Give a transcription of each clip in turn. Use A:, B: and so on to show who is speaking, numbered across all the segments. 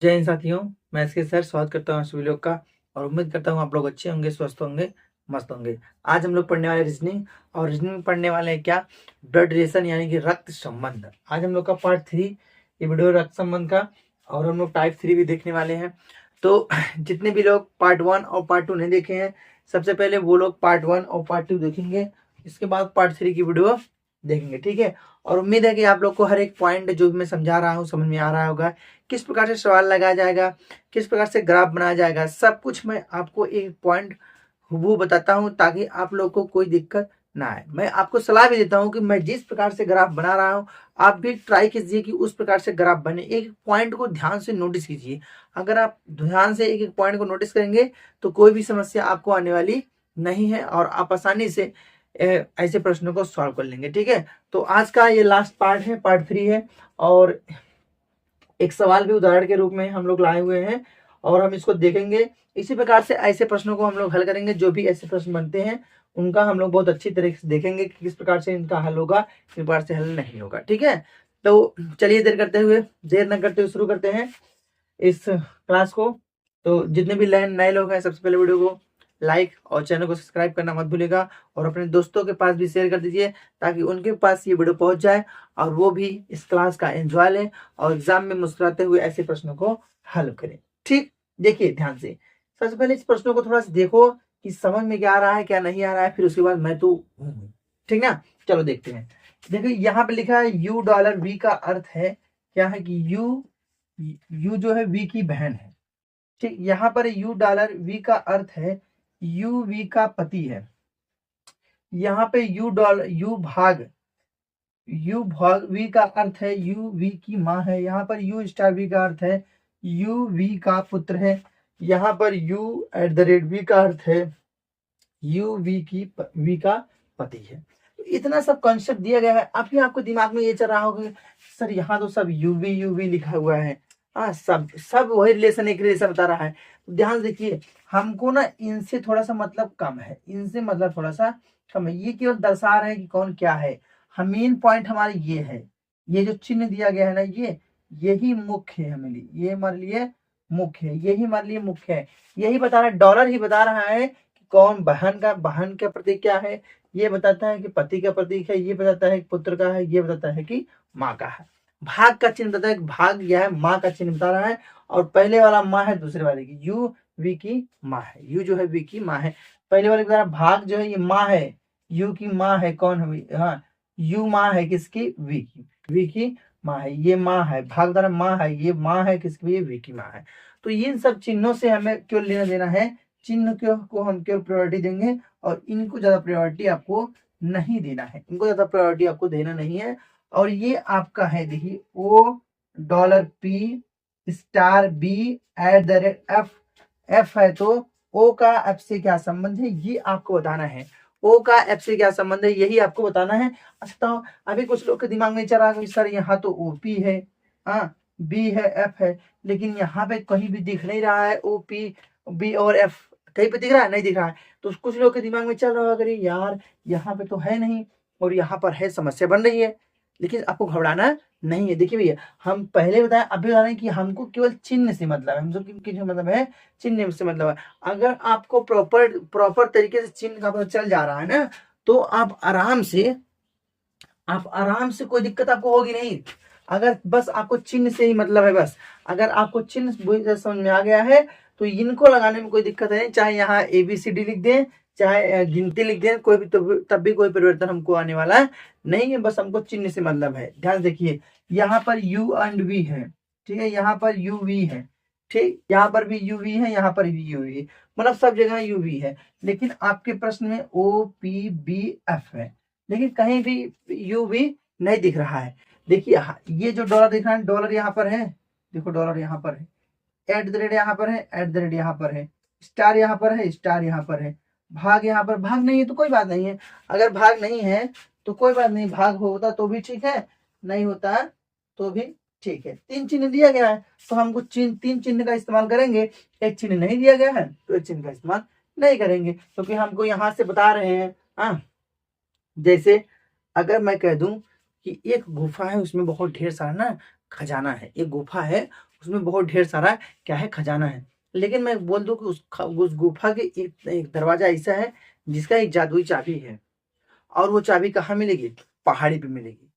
A: जय हिंद साथियों, मैं इसके सर स्वागत करता हूँ सभी लोग का। और उम्मीद करता हूँ आप लोग अच्छे होंगे, स्वस्थ होंगे, मस्त होंगे। आज हम लोग पढ़ने वाले रीजनिंग, और रीजनिंग पढ़ने वाले हैं क्या, ब्लड रिलेशन यानी कि रक्त संबंध। आज हम लोग का पार्ट 3 ये वीडियो रक्त संबंध का, और हम लोग टाइप 3 भी देखने वाले हैं। तो जितने भी लोग पार्ट 1 और पार्ट 2 नहीं देखे हैं, सबसे पहले वो लोग पार्ट 1 और पार्ट 2 देखेंगे, इसके बाद पार्ट 3 की वीडियो देखेंगे, ठीक है। और उम्मीद है कि आप लोग को हर एक पॉइंट जो भी मैं समझा रहा हूँ समझ में आ रहा होगा, किस प्रकार से सवाल लगाया जाएगा, किस प्रकार से ग्राफ बनाया जाएगा, सब कुछ मैं आपको एक पॉइंट हुबहू बताता हूं, ताकि आप लोग को कोई दिक्कत ना आए। मैं आपको सलाह भी देता हूं कि मैं जिस प्रकार से ग्राफ बना रहा हूं, आप भी ट्राई कीजिए कि उस प्रकार से ग्राफ बने। एक पॉइंट को ध्यान से नोटिस कीजिए। अगर आप ध्यान से एक एक पॉइंट को नोटिस करेंगे तो कोई भी समस्या आपको आने वाली नहीं है, और आप आसानी से ऐसे प्रश्नों को सॉल्व कर लेंगे, ठीक है। तो आज का ये लास्ट पार्ट है, पार्ट 3 है, और एक सवाल भी उदाहरण के रूप में हम लोग लाए हुए हैं, और हम इसको देखेंगे। इसी प्रकार से ऐसे प्रश्नों को हम लोग हल करेंगे। जो भी ऐसे प्रश्न बनते हैं उनका हम लोग बहुत अच्छी तरीके से देखेंगे कि किस प्रकार से इनका हल होगा, किस प्रकार से हल नहीं होगा, ठीक है। तो चलिए देर न करते हुए शुरू करते हैं इस क्लास को। तो जितने भी नए लोग हैं, सबसे पहले वीडियो को लाइक और चैनल को सब्सक्राइब करना मत भूलिएगा, और अपने दोस्तों के पास भी शेयर कर दीजिए, ताकि उनके पास ये वीडियो पहुंच जाए और वो भी इस क्लास का एंजॉय लें और एग्जाम में मुस्कुराते हुए ऐसे प्रश्नों को हल करें। ठीक, देखिए ध्यान से। सबसे पहले इस प्रश्नों को थोड़ा सा देखो कि समझ में क्या आ रहा है, क्या नहीं आ रहा है, फिर उसके बाद मैं तो हूँ, ठीक ना। चलो देखते हैं। देखिए यहाँ पे लिखा है $V का अर्थ है क्या है कि यू जो है वी की बहन है, ठीक। यहाँ पर $V का अर्थ है यू वी का पति है। यहाँ पे यू भाग वी का अर्थ है यू वी की माँ है। यहाँ पर यू स्टार वी का अर्थ है यू वी का पुत्र है। यहाँ पर U@V का अर्थ है यू वी का पति है। तो इतना सब कॉन्सेप्ट दिया गया है। अभी आपको दिमाग में ये चल रहा होगा सर यहाँ तो सब यूवी लिखा हुआ है। हाँ, सब वही रिलेशन, एक रिलेशन बता रहा है। तो ध्यान देखिए, हमको ना इनसे थोड़ा सा मतलब कम है, इनसे मतलब थोड़ा सा कम है। ये केवल दर्शा रहे हैं कि कौन क्या है। हम मेन पॉइंट हमारे ये है, ये जो चिन्ह दिया गया है ना, यही मुख्य है हमारे लिए। ये हमारे लिए मुख्य है, यही हमारे लिए मुख्य है। यही बता रहा है, डॉलर ही बता रहा है कि कौन बहन का प्रतीक क्या है, ये बताता है कि पति का प्रतीक है, ये बताता है कि पुत्र का है, ये बताता है कि माँ का है। भाग का चिन्ह बताता है कि भाग यह है, माँ का चिन्ह बता रहा है, और पहले वाला माँ है, दूसरे वाले की यू वी की माँ है। यू जो है वी की माँ है, पहले वाले बता रहा भाग जो है ये माँ है, यू की माँ है, कौन है, हाँ यू माँ है किसकी, वी की माँ है, ये माँ है, भाग बता रहा माँ है, ये माँ है किसकी, ये वी की माँ है। तो इन सब चिन्हों से हमें क्यों लेना देना है, चिन्ह को हम क्यों प्रायोरिटी देंगे, और इनको ज्यादा प्रायोरिटी आपको नहीं देना है, इनको ज्यादा प्रायोरिटी आपको देना नहीं है। और ये आपका है, देखिए $P*B@F, एफ है तो ओ का एफ से क्या संबंध है, ये आपको बताना है। ओ का एफ से क्या संबंध है, यही आपको बताना है। अच्छा, तो अभी कुछ लोग के दिमाग में चल रहा है सर यहाँ तो ओपी है, हाँ बी है, एफ है, लेकिन यहाँ पे कहीं भी दिख नहीं रहा है ओपी बी और एफ, कहीं पे दिख रहा है, नहीं दिख रहा है। तो कुछ लोग के दिमाग में चल रहा है, अगर यार यहाँ पे तो है नहीं और यहाँ पर है, समस्या बन रही है। लेकिन आपको घबराना नहीं है। देखिए भैया, हम पहले बताएं, अभी बता रहे हैं कि हमको केवल चिन्ह से मतलब है, हमको मतलब है चिन्ह से मतलब है। अगर आपको प्रॉपर तरीके से चिन्ह का पता चल जा रहा है ना, तो आप आराम से कोई दिक्कत आपको होगी नहीं। अगर बस आपको चिन्ह से ही मतलब है, बस अगर आपको चिन्ह बुरी तरह समझ में आ गया है, तो इनको लगाने में कोई दिक्कत है नहीं। चाहे यहाँ ABCD लिख दें, चाहे गिनती लिख दें, कोई भी तब भी कोई परिवर्तन हमको आने वाला नहीं है। बस हमको चिन्ह से मतलब है। ध्यान देखिए, यहाँ पर U&V है, ठीक है, यहाँ पर UV है, ठीक, यहाँ पर भी UV है, यहाँ पर भी UV है, मतलब सब जगह UV है। लेकिन आपके प्रश्न में OPBF है, लेकिन कहीं भी UV नहीं दिख रहा है। देखिए ये जो डॉलर दिख रहा है, डॉलर यहाँ पर है, देखो डॉलर यहाँ पर है, @ यहाँ पर है, @ यहाँ पर है, स्टार यहाँ पर है, स्टार यहाँ पर है, भाग यहाँ पर, भाग नहीं है तो कोई बात नहीं है। अगर भाग नहीं है तो कोई बात नहीं, भाग होता तो भी ठीक है, नहीं होता तो भी ठीक है। 3 चिन्ह दिया गया है तो हमको 3 चिन्ह का इस्तेमाल करेंगे। एक चिन्ह नहीं दिया गया है तो एक चिन्ह का इस्तेमाल नहीं करेंगे, क्योंकि हमको यहाँ से बता रहे हैं। हाँ, जैसे अगर मैं कह दूं कि एक गुफा है, उसमें बहुत ढेर सारा ना खजाना है, एक गुफा है, उसमें बहुत ढेर सारा क्या है, खजाना है। लेकिन मैं बोल दूं कि उस गुफा के एक दरवाजा ऐसा है जिसका एक जादुई चाबी है, और वो चाबी कहाँ मिलेगी, पहाड़ी पे मिलेगी।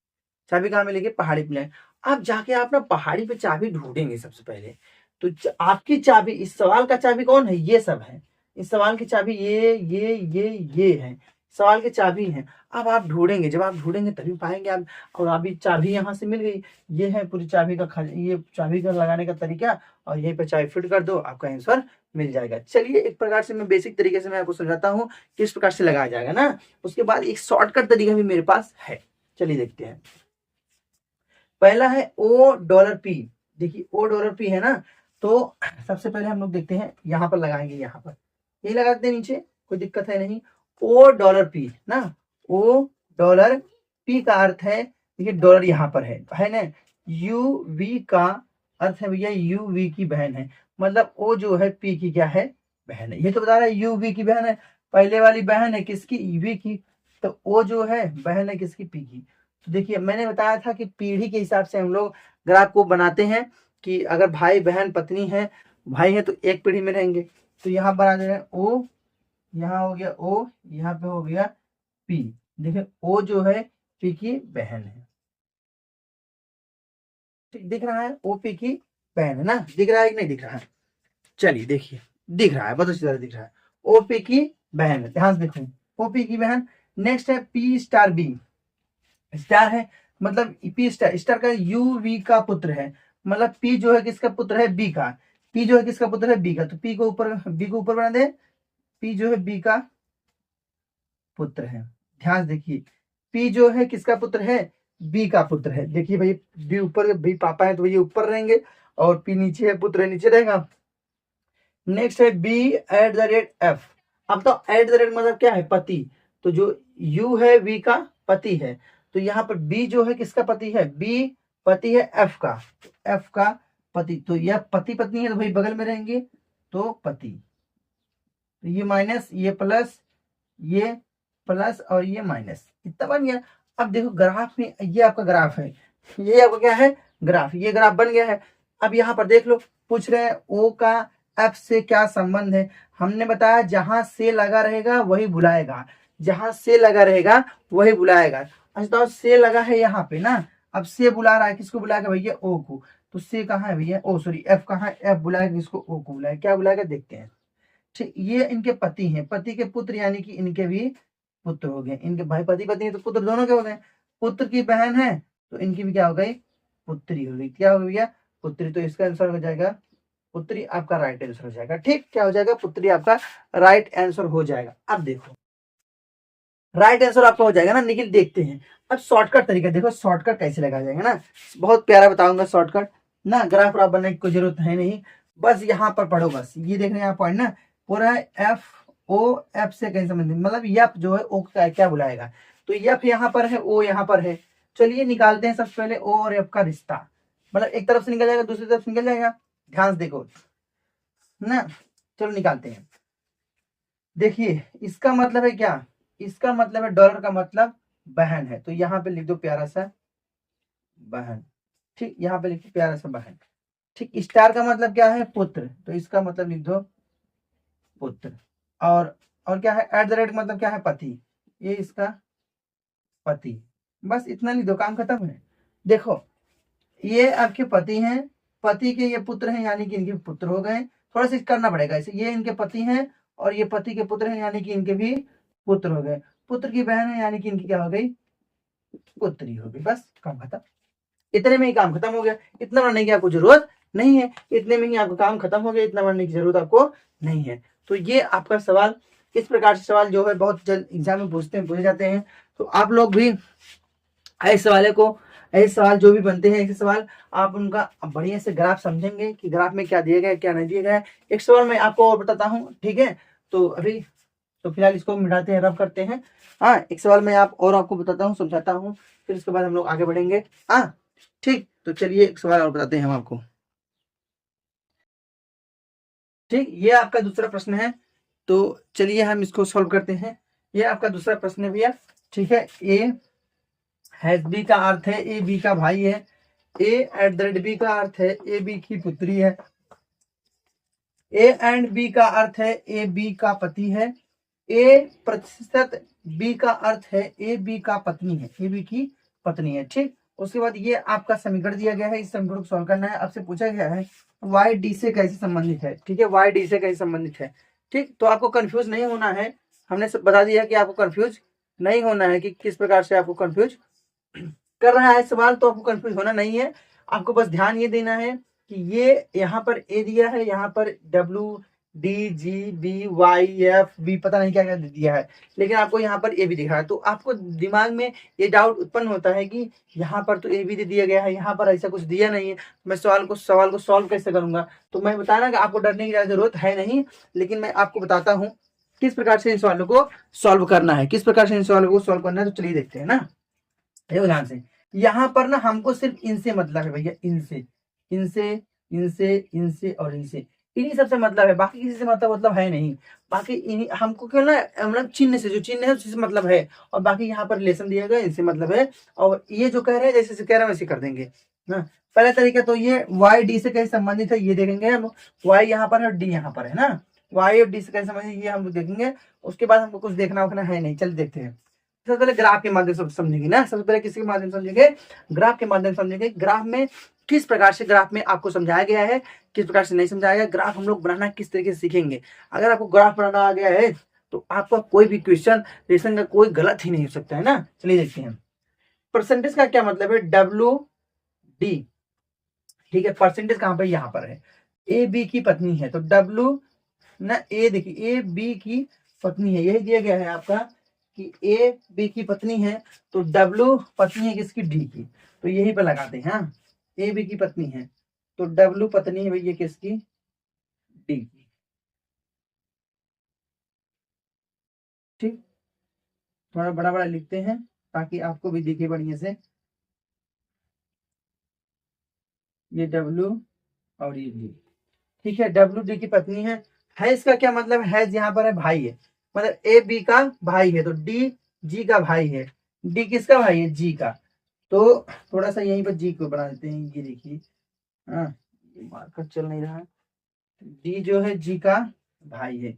A: चाबी कहाँ मिलेगी, पहाड़ी पे मिलेगी। आप जाके आप ना पहाड़ी पे चाबी ढूंढेंगे सबसे पहले, तो आपकी चाबी, इस सवाल का चाबी कौन है, ये सब है। इस सवाल की चाबी ये है, सवाल की चाबी है। अब आप ढूंढेंगे, जब आप ढूंढेंगे तभी पाएंगे आप। और अभी चाबी यहाँ से मिल गई, ये है पूरी चाबी का ये चाबी का लगाने का तरीका, और यहीं पे चाबी फिट कर दो, आपका आंसर मिल जाएगा। चलिए एक प्रकार से मैं बेसिक तरीके से मैं आपको समझाता हूँ किस प्रकार से लगाया जाएगा ना। उसके बाद एक शॉर्टकट तरीका भी मेरे पास है, चलिए देखते हैं। पहला है $O देखिए $O है ना, तो सबसे पहले हम लोग देखते हैं, यहाँ पर लगाएंगे, यहाँ पर यही लगा देते हैं नीचे, कोई दिक्कत है नहीं। $O ना, $O का अर्थ है, देखिए डॉलर यहाँ पर है ना। UV का अर्थ है भैया UV की बहन है, मतलब O जो है P की क्या है, बहन है। ये तो बता रहा है UV की बहन है, पहले वाली बहन है किसकी, V की, तो O जो है बहन है किसकी, P की। तो देखिए मैंने बताया था कि पीढ़ी के हिसाब से हम लोग ग्राफ को बनाते हैं, कि अगर भाई बहन पत्नी है, भाई है तो एक पीढ़ी में रहेंगे। तो यहाँ पर आ जाएगा O, यहाँ हो गया O, यहाँ पे हो गया P। देखिए O जो है P की बहन है, ठीक दिख रहा है, O P की बहन है ना, दिख रहा है कि नहीं दिख रहा है, चलिए देखिए, दिख रहा है, बहुत अच्छी तरह दिख रहा है, O P की बहन है, ध्यान से देखो, O P की बहन। नेक्स्ट है P स्टार B, स्टार है मतलब पी स्टार, स्टार का UV का पुत्र है, मतलब पी जो है किसका पुत्र है, बी का, पी जो है किसका पुत्र है, बी का, तो पी को ऊपर, बी को ऊपर बना दे, पी जो है बी का पुत्र है। ध्यान से देखिए, पी जो है किसका पुत्र है, बी का पुत्र है। देखिए भाई बी ऊपर, बी पापा है तो ये ऊपर रहेंगे, और पी नीचे है, पुत्र है नीचे रहेगा। नेक्स्ट है B@F। अब तो @ मतलब क्या है, पति, तो जो U है V का पति है, तो यहाँ पर B जो है किसका पति है, B पति है F का, F का पति, तो यह पति पत्नी है तो भाई बगल में रहेंगे, तो पति, तो ये माइनस, ये प्लस और ये माइनस, इतना बन गया। अब देखो ग्राफ में, ये आपका ग्राफ है, ये आपका क्या है, ग्राफ, ये ग्राफ बन गया है। अब यहाँ पर देख लो, पूछ रहे हैं O का F से क्या संबंध है। हमने बताया जहां से लगा रहेगा वही बुलाएगा, जहां से लगा रहेगा वही बुलाएगा। अच्छा तो से लगा है यहाँ पे ना, अब से बुला रहा है, किसको बुलाएगा भैया, O को, तो से कहाँ है भैया, ओ सॉरी F कहाँ है, F बुलाएगा किसको, O को बुलाएगा, क्या बुलाएगा देखते हैं। ठीक, ये इनके पति हैं, पति के पुत्र, यानी कि इनके भी पुत्र हो गए, इनके भाई पति पत्नी तो पुत्र दोनों के हो गए। पुत्र की बहन है तो इनकी भी क्या हो गई, पुत्री हो गई, क्या हो गई भैया, पुत्री। तो इसका आंसर हो जाएगा पुत्री, आपका राइट आंसर हो जाएगा। ठीक, क्या हो जाएगा, पुत्री आपका राइट आंसर हो जाएगा। अब देखो राइट आंसर आपका हो जाएगा ना, निखिल देखते हैं अब शॉर्टकट तरीका, देखो शॉर्टकट कैसे लगाया जाएगा ना, बहुत प्यारा बताऊंगा शॉर्टकट ना। ग्राफ व्राफ बनने की कोई जरूरत है नहीं, बस यहाँ पर पढ़ो, बस ये देख रहे हैं आप पॉइंट ना, पूरा F से कहीं संबंधित, मतलब यफ जो है O का क्या बुलाएगा, तो यफ यहाँ पर है, O यहाँ पर है। चलिए निकालते हैं सबसे पहले O और F का रिश्ता, मतलब एक तरफ से निकल जाएगा दूसरी तरफ से निकल जाएगा, ध्यान से देखो ना। चलो निकालते हैं, देखिए इसका मतलब है क्या, इसका मतलब है डॉलर का मतलब बहन है, तो यहाँ पे लिख दो प्यारा सा बहन। ठीक, यहाँ पे लिखो प्यारा सा बहन। ठीक, स्टार का मतलब क्या है, पुत्र, तो इसका मतलब लिख दो पुत्र। और क्या है, @ मतलब क्या है, पति, ये इसका पति। बस इतना लिख दो, काम खत्म है। देखो ये आपके पति हैं, पति के ये पुत्र हैं, यानी कि इनके पुत्र हो गए। थोड़ा सा करना पड़ेगा इसे, ये इनके पति हैं और ये पति के पुत्र हैं, यानी कि इनके भी पुत्र हो गए। पुत्र की बहन है, यानी कि इनकी क्या हो गई, पुत्री हो गई। बस काम खत्म, इतने में ही काम खत्म हो गया। इतना बढ़ने की आपको जरूरत नहीं है, इतने में ही आपका काम खत्म हो गया, इतना बढ़ने की जरूरत आपको नहीं है। तो ये आपका सवाल, इस प्रकार से सवाल जो है बहुत जल्द एग्जाम में पूछे जाते हैं। तो आप लोग भी ऐसे सवाल जो भी बनते हैं, ऐसे सवाल आप उनका बढ़िया से ग्राफ समझेंगे कि ग्राफ में क्या दिया गया है क्या नहीं दिया गया है। एक सवाल मैं आपको और बताता हूँ, ठीक है, तो अभी तो फिलहाल इसको मिटाते हैं, रब करते हैं। हाँ, एक सवाल मैं आपको बताता हूँ, समझाता हूँ, फिर उसके बाद हम लोग आगे बढ़ेंगे। हाँ ठीक, तो चलिए एक सवाल और बताते हैं हम आपको। ठीक, ये आपका दूसरा प्रश्न है, तो चलिए हम इसको सॉल्व करते हैं। ये आपका दूसरा प्रश्न है भैया, ठीक है। ए हैज बी का अर्थ है, ए बी का भाई है, ए एट द रेट बी का अर्थ है ए बी की पुत्री है, ए एंड बी का अर्थ है ए बी का पति है, ए प्रतिशत बी का अर्थ है ए बी का पत्नी है, ए बी की पत्नी है। ठीक, उसके बाद ये आपका समीकरण दिया गया है, इस समीकरण को सॉल्व करना है। आपसे पूछा गया है वाई डी से कैसे संबंधित है। ठीक है, वाई डी से कैसे संबंधित है। ठीक, तो आपको कंफ्यूज नहीं होना है, हमने सब बता दिया कि आपको कंफ्यूज नहीं होना है कि किस प्रकार से आपको कंफ्यूज कर रहा है सवाल, तो आपको कंफ्यूज होना नहीं है। आपको बस ध्यान ये देना है कि ये यहाँ पर ए दिया है, यहाँ पर W D G B Y F B पता नहीं क्या क्या दिया है, लेकिन आपको यहाँ पर ए भी दिख रहा है। तो आपको दिमाग में ये डाउट उत्पन्न होता है कि यहाँ पर तो ए भी दे दिया गया है, यहाँ पर ऐसा कुछ दिया नहीं है, मैं सवाल को सॉल्व कैसे करूंगा। तो मैं बताना कि आपको डरने की जरूरत है नहीं, लेकिन मैं आपको बताता हूँ किस प्रकार से इन सवालों को सॉल्व करना है, किस प्रकार से इन सवालों को सॉल्व करना है। तो चलिए देखते हैं ना, देखो ध्यान से। यहाँ पर ना हमको सिर्फ इनसे मतलब है भैया, इनसे इनसे इनसे इनसे और इनसे, इन्हीं सबसे मतलब है, बाकी किसी से मतलब है नहीं। बाकी हमको क्यों ना मतलब चिन्ह से, जो चिन्ह है उससे मतलब है, और बाकी यहाँ पर रिलेशन दिया गया इनसे मतलब है। और ये जो कह रहे हैं जैसे कह रहे हैं वैसे कर देंगे ना। पहला तरीका तो ये वाई डी से कैसे संबंधित है ये देखेंगे हम। वाई यहाँ पर है और डी यहाँ पर है ना, वाई और डी से कैसे संबंधित ये हम लोग देखेंगे। उसके बाद हमको कुछ देखना वखना है नहीं, चल देखते हैं। सबसे पहले ग्राफ के माध्यम से समझेंगे ना, सबसे पहले किसी के माध्यम से समझेंगे, ग्राफ के माध्यम से समझेंगे। ग्राफ में किस प्रकार से ग्राफ में आपको समझाया गया है, किस प्रकार से नहीं समझाया गया, ग्राफ हम लोग बनाना किस तरीके से सीखेंगे। अगर आपको ग्राफ बनाना आ गया है तो आपका कोई भी क्वेश्चन रिलेशन का कोई गलत ही नहीं हो सकता है ना। चलिए देखते हैं। परसेंटेज का क्या मतलब है, डब्ल्यू डी। ठीक है, परसेंटेज कहां पर, यहाँ पर है। ए बी की पत्नी है तो डब्ल्यू ना, ए देखिए ए बी की पत्नी है, यही दिया गया है आपका कि ए बी की पत्नी है, तो डब्ल्यू पत्नी है किसकी, डी की, तो यही पे लगाते हैं। हाँ, ए बी की पत्नी है तो डब्ल्यू पत्नी है भैया किसकी, डी की। ठीक, थोड़ा बड़ा बड़ा लिखते हैं ताकि आपको भी दिखे बढ़िया से। ये डब्ल्यू और ये डी। ठीक है, डब्ल्यू डी की पत्नी है इसका क्या मतलब है, यहाँ पर है भाई है, मतलब ए बी का भाई है तो डी जी का भाई है। डी किसका भाई है, जी का। तो थोड़ा सा यहीं पर जी को बना देते हैं, ये देखिए। हाँ, मार्कर चल नहीं रहा है। डी जो है जी का भाई है,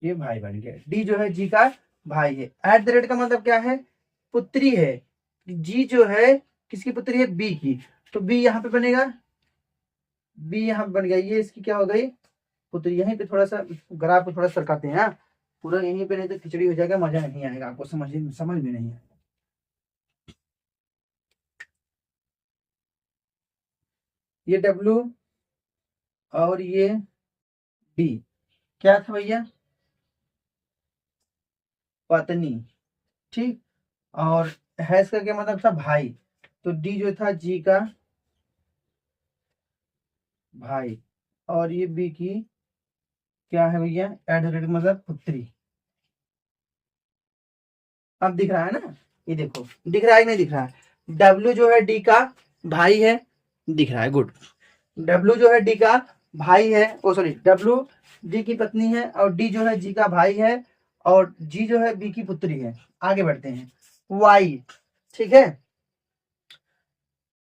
A: ये भाई बन गया। डी जो है जी का भाई है। एट द रेट का मतलब क्या है, पुत्री है। जी जो है किसकी पुत्री है, बी की, तो बी यहाँ पे बनेगा, बी यहाँ पे बन गया, ये इसकी क्या हो गई, पुत्री। यहीं पे थोड़ा सा ग्राफ को थोड़ा सरकाते हैं। हाँ, पूरा यहीं पे नहीं तो खिचड़ी हो जाएगा, मजा नहीं आएगा आपको, समझ में नहीं आएगा। ये डब्ल्यू और ये डी क्या था भैया, पत्नी। ठीक, और हैश का क्या मतलब था, भाई। तो डी जो था जी का भाई, और ये बी की क्या है भैया, एट द रेट मतलब पुत्री। अब दिख रहा है ना, ये देखो दिख रहा है कि नहीं दिख रहा है। डब्ल्यू जो है डी का भाई है, दिख रहा है, गुड। डब्ल्यू जो है डी का भाई है, ओ सॉरी, डब्ल्यू डी की पत्नी है और डी जो है जी का भाई है और जी जो है बी की पुत्री है। आगे बढ़ते हैं, वाई। ठीक है,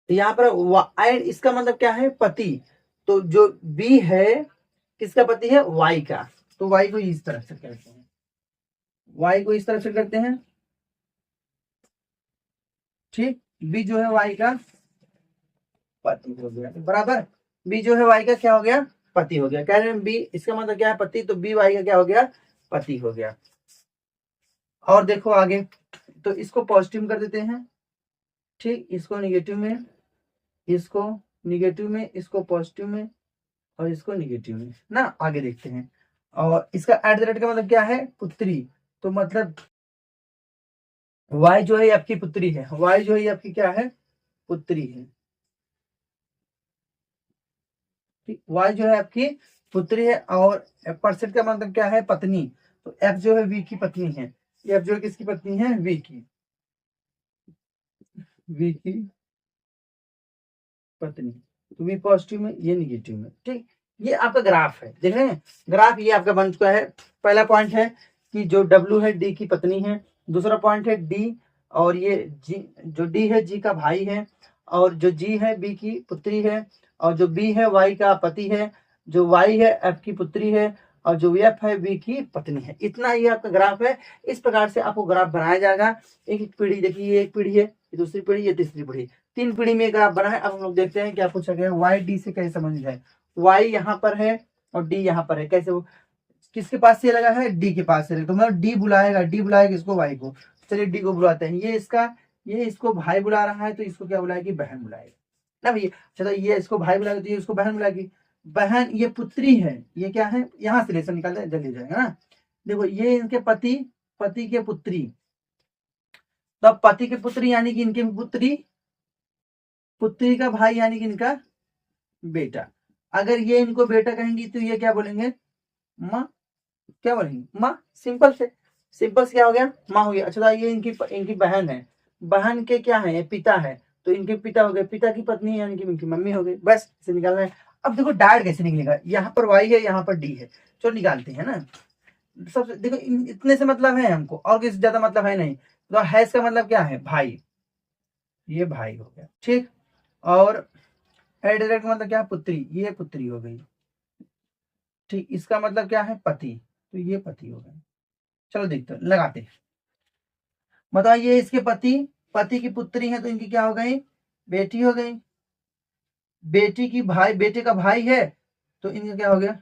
A: यहाँ पर वाई इसका मतलब क्या है, पति। तो जो बी है किसका पति है, वाई का, तो वाई को इस तरह से करते हैं, वाई को इस तरह से करते हैं। ठीक, बी जो है वाई का पति हो गया, बराबर। बी जो है वाई का क्या हो गया, पति हो गया। कह रहे हैं बी इसका मतलब क्या है, पति, तो बी वाई का क्या हो गया, पति हो गया। और देखो आगे, तो इसको पॉजिटिव कर देते हैं। ठीक, इसको निगेटिव में, इसको निगेटिव में, इसको पॉजिटिव में और इसको निगेटिव में ना। आगे देखते हैं। और इसका एट द रेट का मतलब क्या है, पुत्री। तो मतलब वाई जो है आपकी पुत्री है, वाई जो है आपकी क्या है, पुत्री है। ठीक, वाई जो है आपकी पुत्री है। और परसेंट का मतलब क्या है, पत्नी। तो एफ जो है वी की पत्नी है, एफ जो है किसकी पत्नी है, वी की, वी की पत्नी। तो वी पॉजिटिव में, ये निगेटिव में। ठीक, ये आपका ग्राफ है, देख रहे हैं ग्राफ, ये आपका बन चुका है। पहला पॉइंट है कि जो डब्ल्यू है डी की पत्नी है, दूसरा पॉइंट है डी और ये जी, जो डी है जी का भाई है, और जो जी है बी की पुत्री है, और जो बी है वाई का पति है, जो वाई है एफ की पुत्री है, और जो एफ है बी की पत्नी है। इतना ही आपका ग्राफ है। इस प्रकार से आपको ग्राफ बनाया जाएगा। एक एक पीढ़ी, देखिए ये एक पीढ़ी है, ये दूसरी पीढ़ी, ये तीसरी पीढ़ी, 3 पीढ़ी में ग्राफ बना है। अब हम लोग देखते हैं क्या पूछा गया, वाई डी से कैसे समझ जाए। वाई यहाँ पर है और डी यहाँ पर है, कैसे वो किसके पास से लगा है, डी के पास से, तो मतलब डी बुलाएगा इसको वाई को। चलिए डी को बुलाते हैं, ये इसको भाई बुला रहा है, तो इसको क्या बुलाएगी, बहन बुलाएगी ना भैया। चलो ये इसको भाई बुलाएगा तो ये इसको बहन बुलाएगी। बहन ये पुत्री है, ये क्या है, यहाँ से रिलेशन निकालते हैं, जल्दी हो जाएगा ना। देखो ये इनके पति के पुत्री, तो अब पति के पुत्री यानी कि इनके पुत्री का भाई यानी कि इनका बेटा। अगर ये इनको बेटा कहेंगी तो ये क्या बोलेंगे, माँ। क्या बोलेंगे, माँ। सिंपल से क्या हो गया, माँ हो गया। अच्छा ये इनकी बहन है, बहन के क्या है, पिता है, तो इनके पिता हो गए, पिता की पत्नी यानी कि इनकी मम्मी हो गई। बस इसे निकालना है। अब देखो डायरेक्ट कैसे निकलेगा, यहाँ पर वाई है, यहाँ पर डी है, चलो निकालते हैं ना। सबसे देखो इतने से मतलब है हमको, और किसी ज्यादा मतलब है नहीं। तो है इसका मतलब क्या है, भाई, ये भाई हो गया, ठीक। और डायरेक्ट का मतलब क्या है, पुत्री, ये पुत्री हो गई, ठीक। इसका मतलब क्या है, पति, तो ये पति हो गए। चलो देखते हैं, लगाते हैं। बताओ ये इसके पति की पुत्री है, तो इनकी क्या हो गई, बेटी हो गई। बेटे का भाई है, तो इनका क्या हो गया,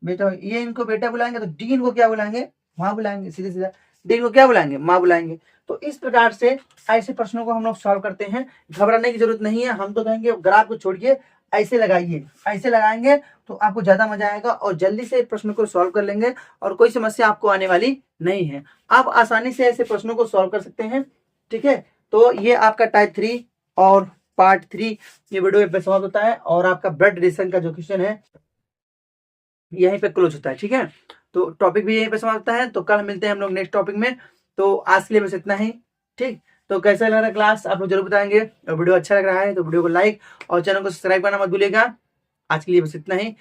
A: बेटा। ये इनको बेटा बुलाएंगे, तो डी इनको क्या बुलाएंगे, माँ बुलाएंगे, सीधे सीधा डी को क्या बुलाएंगे, माँ बुलाएंगे। तो इस प्रकार से ऐसे प्रश्नों को हम लोग सॉल्व करते हैं। घबराने की जरूरत नहीं है, हम तो कहेंगे ग्राफ को छोड़िए, ऐसे लगाइए, ऐसे लगाएंगे तो आपको ज्यादा मजा आएगा और जल्दी से प्रश्न को सॉल्व कर लेंगे और कोई समस्या आपको आने वाली नहीं है। आप आसानी से ऐसे प्रश्नों को सॉल्व कर सकते हैं, ठीक है। तो ये आपका टाइप 3 और पार्ट 3 ये वीडियो पे समाप्त होता है, और आपका ब्लड रिलेशन का जो क्वेश्चन है यहीं पे क्लोज होता है, ठीक है। तो टॉपिक भी यहीं पे समाप्त होता है। तो कल मिलते हैं हम लोग नेक्स्ट टॉपिक में। तो आज के लिए बस इतना ही, ठीक। तो कैसा लग रहा है क्लास, आप लोग जरूर बताएंगे, और वीडियो अच्छा लग रहा है तो वीडियो को लाइक और चैनल को सब्सक्राइब करना मत भूलिएगा। आज के लिए बस इतना ही।